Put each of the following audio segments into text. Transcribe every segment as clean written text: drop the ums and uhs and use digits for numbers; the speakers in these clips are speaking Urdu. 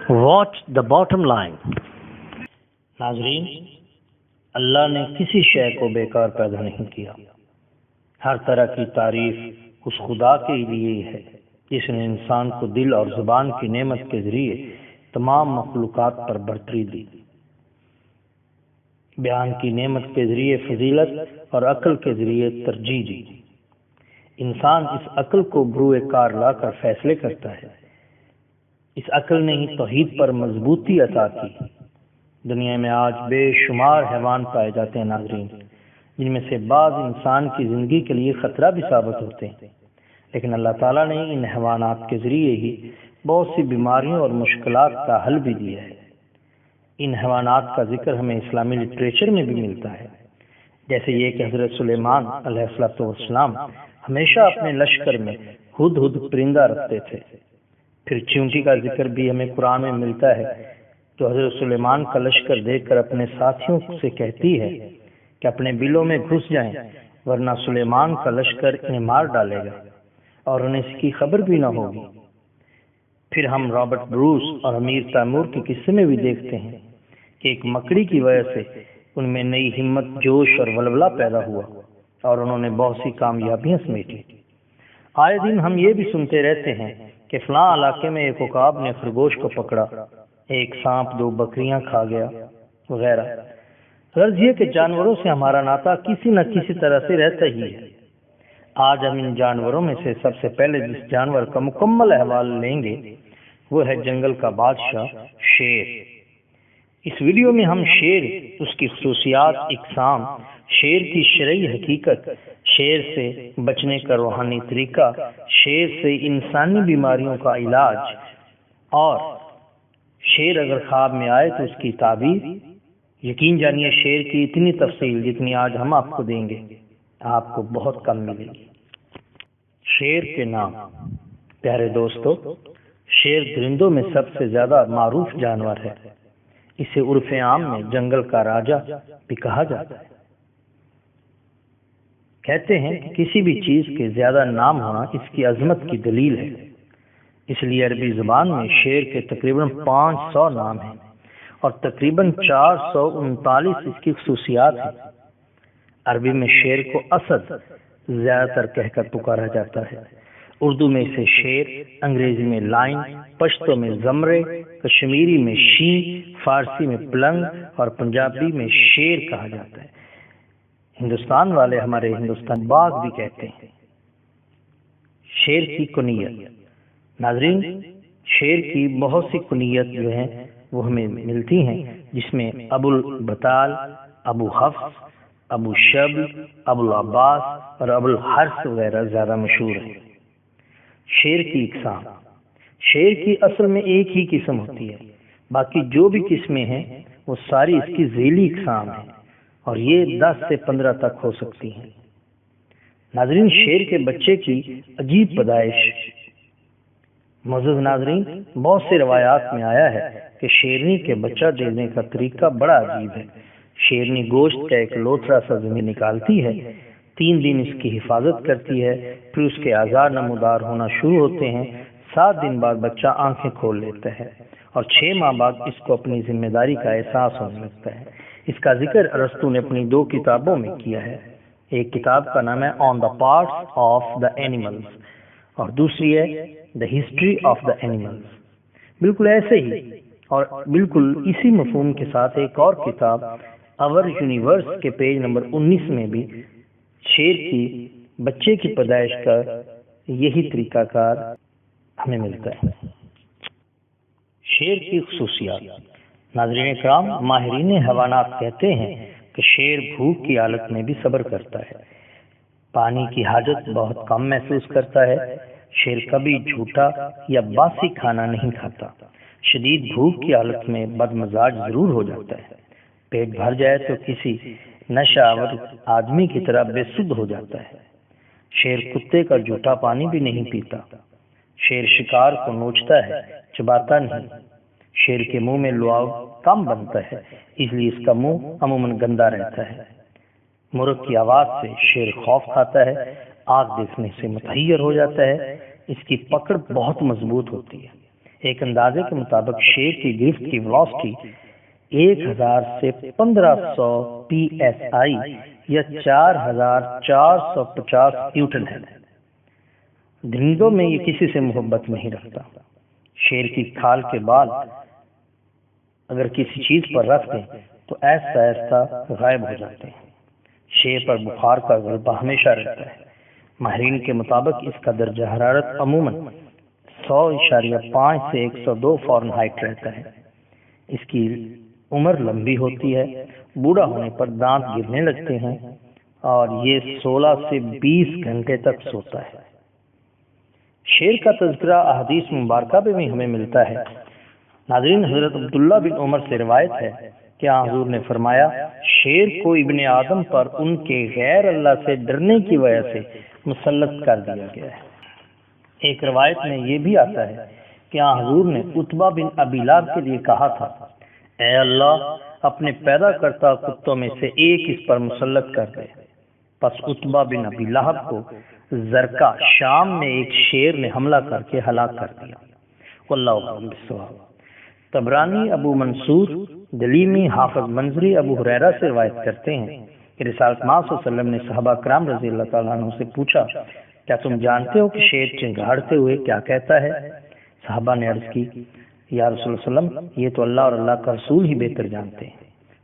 Watch the bottom line. ناظرین، اللہ نے کسی شے کو بیکار پیدا نہیں کیا. ہر طرح کی تعریف اس خدا کے لیے ہے جس نے انسان کو دل اور زبان کی نعمت کے ذریعے تمام مخلوقات پر برتری دی. بیان کی نعمت کے ذریعے فضیلت اور عقل کے ذریعے ترجیح دی. انسان اس عقل کو بروئے کار لا کر فیصلے کرتا ہے. اس عقل نے ہی توحید پر مضبوطی عطا کی. دنیا میں آج بے شمار حیوان پائے جاتے ہیں ناظرین، جن میں سے بعض انسان کی زندگی کے لیے خطرہ بھی ثابت ہوتے ہیں، لیکن اللہ تعالیٰ نے ان حیوانات کے ذریعے ہی بہت سی بیماریوں اور مشکلات کا حل بھی دیا ہے. ان حیوانات کا ذکر ہمیں اسلامی لٹریچر میں بھی ملتا ہے، جیسے یہ کہ حضرت سلیمان علیہ السلام ہمیشہ اپنے لشکر میں ہدہد پرندہ رکھتے تھے. پھر چیونٹی کا ذکر بھی ہمیں قرآن میں ملتا ہے، جو حضرت سلیمان کا لشکر دیکھ کر اپنے ساتھیوں سے کہتی ہے کہ اپنے بلوں میں گھس جائیں، ورنہ سلیمان کا لشکر انہیں مار ڈالے گا اور انہیں اس کی خبر بھی نہ ہوگی. پھر ہم رابرٹ بروس اور امیر تیمور کے قصے میں بھی دیکھتے ہیں کہ ایک مکڑی کی وجہ سے ان میں نئی ہمت، جوش اور ولولہ پیدا ہوا اور انہوں نے بہت سی کامیابیاں سمیٹی. آئے دن ہم یہ بھی سنتے رہتے ہیں کہ فلاں علاقے میں ایک عقاب نے خرگوش کو پکڑا، ایک سانپ 2 بکریاں کھا گیا وغیرہ. غرض یہ کہ جانوروں سے ہمارا ناطہ کسی نہ کسی طرح سے رہتا ہی ہے. آج ہم ان جانوروں میں سے سب سے پہلے جس جانور کا مکمل احوال لیں گے وہ ہے جنگل کا بادشاہ شیر. اس ویڈیو میں ہم شیر، اس کی خصوصیات، اقسام، شیر کی شرعی حقیقت، شیر سے بچنے کا روحانی طریقہ، شیر سے انسانی بیماریوں کا علاج، اور شیر اگر خواب میں آئے تو اس کی تعبیر. یقین جانیے شیر کی اتنی تفصیل جتنی آج ہم آپ کو دیں گے آپ کو بہت کم ملے گی. شیر کے نام. پیارے دوستو، شیر درندوں میں سب سے زیادہ معروف جانور ہے. اسے عرف عام میں جنگل کا راجا بھی کہا جاتا ہے. کہتے ہیں کہ کسی بھی چیز کے زیادہ نام ہونا اس کی عظمت کی دلیل ہے. اس لیے عربی زبان میں شیر کے تقریباً 500 نام ہیں اور تقریباً 439 اس کی خصوصیات ہیں. عربی میں شیر کو اسد زیادہ تر کہہ کر پکارا جاتا ہے. اردو میں اسے شیر، انگریزی میں لائن، پشتو میں زمرے، کشمیری میں شین، فارسی میں پلنگ اور پنجابی میں شیر کہا جاتا ہے. ہندوستان والے ہمارے ہندوستان باغ بھی کہتے ہیں. شیر کی کنیت. ناظرین، شیر کی بہت سی کنیت جو ہیں وہ ہمیں ملتی ہیں، جس میں ابو البطال، ابو حفص، ابو شبل، ابو العباس اور ابو الحرث وغیرہ زیادہ مشہور ہیں. شیر کی اقسام. شیر کی اصل میں ایک ہی قسم ہوتی ہے، باقی جو بھی قسمیں ہیں وہ ساری اس کی ذیلی اقسام ہیں اور یہ 10 سے 15 تک ہو سکتی ہیں. ناظرین، شیر کے بچے کی عجیب پیدائش. معزز ناظرین، بہت سے روایات میں آیا ہے کہ شیرنی کے بچہ دینے کا طریقہ بڑا عجیب ہے. شیرنی گوشت کا ایک لوتھڑا سا زمین نکالتی ہے، 3 دن اس کی حفاظت کرتی ہے، پھر اس کے اعضاء نمودار ہونا شروع ہوتے ہیں. 7 دن بعد بچہ آنکھیں کھول لیتا ہے اور 6 ماہ بعد اس کو اپنی ذمہ داری کا احساس ہونے لگتا ہے. اس کا ذکر ارسطو نے اپنی 2 کتابوں میں کیا ہے. ایک کتاب کا نام ہے on the parts of the animals اور دوسری ہے the history of the animals. بالکل ایسے ہی اور بالکل اسی مفہوم کے ساتھ ایک اور کتاب اور یونیورس کے پیج نمبر 19 میں بھی شیر کی بچے کی پیدائش کا یہی طریقہ کار ہمیں ملتا ہے. شیر کی خصوصیات. ناظرین کرام، ماہرین حیوانات کہتے ہیں کہ شیر بھوک کی حالت میں بھی صبر کرتا ہے، پانی کی حاجت بہت کم محسوس کرتا ہے. شیر کبھی جھوٹا یا باسی کھانا نہیں کھاتا. شدید بھوک کی حالت میں بد مزاج ضرور ہو جاتا ہے. پیٹ بھر جائے تو کسی نشہ آور آدمی کی طرح بے سدھ ہو جاتا ہے. شیر کتے کا جھوٹا پانی بھی نہیں پیتا. شیر شکار کو نوچتا ہے، چباتا نہیں. شیر کے منہ میں لعاب کم بنتا ہے، اس لیے اس کا منہ عموماً گندا رہتا ہے. مرغ کی آواز سے شیر خوف کھاتا ہے، آگ دیکھنے سے متحیر ہو جاتا ہے. اس کی پکڑ بہت مضبوط ہوتی ہے، ایک اندازے کے مطابق شیر کی گرفت کی ویلوسٹی 1000 سے 1500 PSI یا 4450 نیوٹن ہے۔ درندوں میں یہ کسی سے محبت نہیں رکھتا۔ شیر کی کھال کے بال اگر کسی چیز پر رکھ دیں تو ایسا ایسا غائب ہو جاتے ہیں۔ شیر پر بخار کا غلبہ ہمیشہ رہتا ہے۔ ماہرین کے مطابق اس کا درجہ حرارت عموماً 100.5 سے 102 فارنہائٹ رہتا ہے۔ اس کی عمر لمبی ہوتی ہے، بوڑھا ہونے پر دانت گرنے لگتے ہیں اور یہ 16 سے 20 گھنٹے تک سوتا ہے۔ شیر کا تذکرہ احادیث مبارکہ میں بھی ہمیں ملتا ہے۔ ناظرین، حضرت عبداللہ بن عمر سے روایت ہے کہ حضور نے فرمایا، شیر کو ابن آدم پر ان کے غیر اللہ سے ڈرنے کی وجہ سے مسلط کر دیا گیا ہے۔ ایک روایت میں یہ بھی آتا ہے کہ حضور نے عتبہ بن ابی لہب کے لیے کہا تھا، اے اللہ اپنے پیدا کرتا کتوں میں سے ایک اس پر مسلط کر دے۔ پس عتبہ بن ابی لہب کو زرقہ شام میں ایک شیر نے حملہ کر کے ہلاک کر دیا۔ واللہ اعلم بالصواب۔ طبرانی، ابو منصور دلیمی، حافظ منذری ابو ہریرہ سے روایت کرتے ہیں کہ رسالت صلی اللہ علیہ وسلم نے صحابہ کرام رضی اللہ تعالیٰ عنہ سے پوچھا، کیا تم جانتے ہو کہ شیر چنگھاڑتے ہوئے کیا کہتا ہے؟ صحابہ نے عرض کی، یا رسول اللہ صلی اللہ علیہ وسلم، یہ تو اللہ اور اللہ کا رسول ہی بہتر جانتے ہیں۔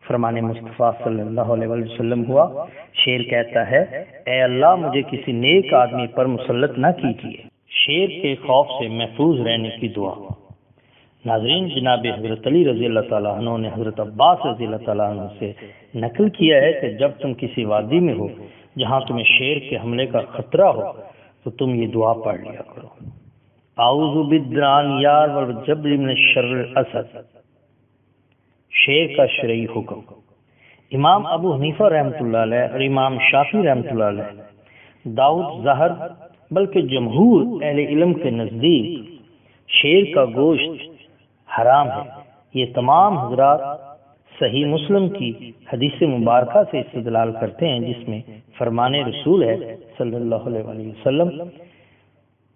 فرمان مصطفیٰ صلی اللہ علیہ وسلم ہوا، شیر کہتا ہے، اے اللہ مجھے کسی نیک آدمی پر مسلط نہ کیجیے۔ شیر کے خوف سے محفوظ رہنے کی دعا۔ ناظرین، جناب حضرت علی رضی اللہ تعالیٰ عنہ نے حضرت عباس رضی اللہ تعالیٰ عنہ سے نقل کیا ہے کہ جب تم کسی وادی میں ہو جہاں تمہیں شیر کے حملے کا خطرہ ہو تو تم یہ دعا پڑھ لیا کرو، اعوذ بالدران یار والجبر من الشر الاسد۔ شیر کا شرعی حکم۔ امام ابو حنیفہ رحمۃ اللہ علیہ اور امام شافعی رحمۃ اللہ علیہ، داؤد ظاہر بلکہ جمہور اہل علم کے نزدیک شیر کا گوشت حرام ہے۔ یہ تمام حضرات صحیح مسلم کی حدیث مبارکہ سے استدلال کرتے ہیں جس میں فرمان رسول ہے صلی اللہ علیہ وسلم،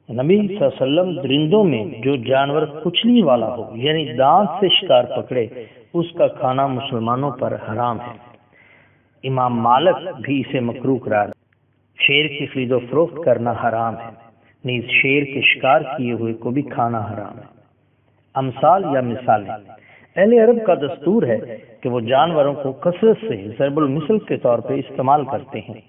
نبی صلی اللہ علیہ وسلم، درندوں میں جو جانور کچلی والا ہو یعنی دانت سے شکار پکڑے اس کا کھانا مسلمانوں پر حرام ہے۔ امام مالک بھی اسے مکروہ قرار۔ شیر کی خرید و فروخت کرنا حرام ہے، نیز شیر کے شکار کیے ہوئے کو بھی کھانا حرام ہے۔ امثال یا مثالیں۔ اہل عرب کا دستور ہے کہ وہ جانوروں کو کثرت سے ضرب المثل کے طور پہ استعمال کرتے ہیں۔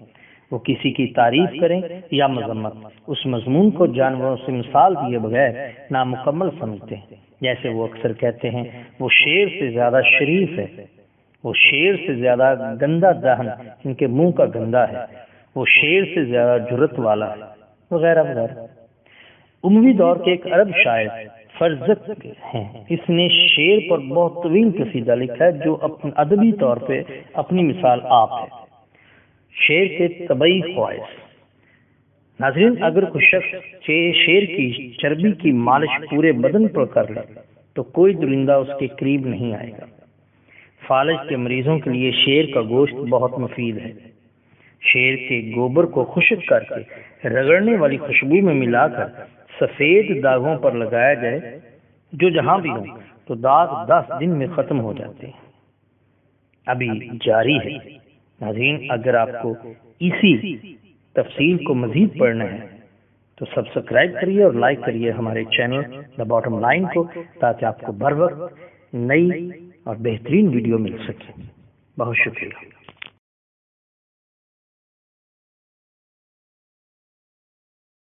وہ کسی کی تعریف کریں یا مذمت، اس مضمون کو جانوروں سے مثال دیے بغیر نامکمل سمجھتے ہیں۔ جیسے وہ اکثر کہتے ہیں، وہ شیر سے زیادہ شریف ہے، وہ شیر سے زیادہ گندا دہن ان کے منہ کا گندا ہے، وہ شیر سے زیادہ جرت والا ہے، وغیرہ وغیرہ۔ اموی دور کے ایک عرب شاعر فرزق ہیں، اس نے شیر پر بہت طویل قصیدہ لکھا ہے جو ادبی طور پہ اپنی مثال آپ ہے۔ شیر کے طبعی خواص۔ ناظرین، اگر کوئی شخص شیر کی چربی کی مالش پورے بدن پر کر لے تو کوئی درندہ اس کے قریب نہیں آئے گا۔ فالج کے مریضوں کے لیے شیر کا گوشت بہت مفید ہے۔ شیر کے گوبر کو خشک کر کے رگڑنے والی خوشبو میں ملا کر سفید داغوں پر لگایا جائے جو جہاں بھی ہوں تو داغ 10 دن میں ختم ہو جاتے ہیں۔ ابھی جاری ہے۔ ناظرین، اگر آپ کو اسی تفصیل کو مزید پڑھنا ہے تو سبسکرائب کریے اور لائک کریے ہمارے چینل دا باٹم لائن کو، تاکہ آپ کو بر وقت نئی اور بہترین ویڈیو مل سکے۔ بہت شکریہ۔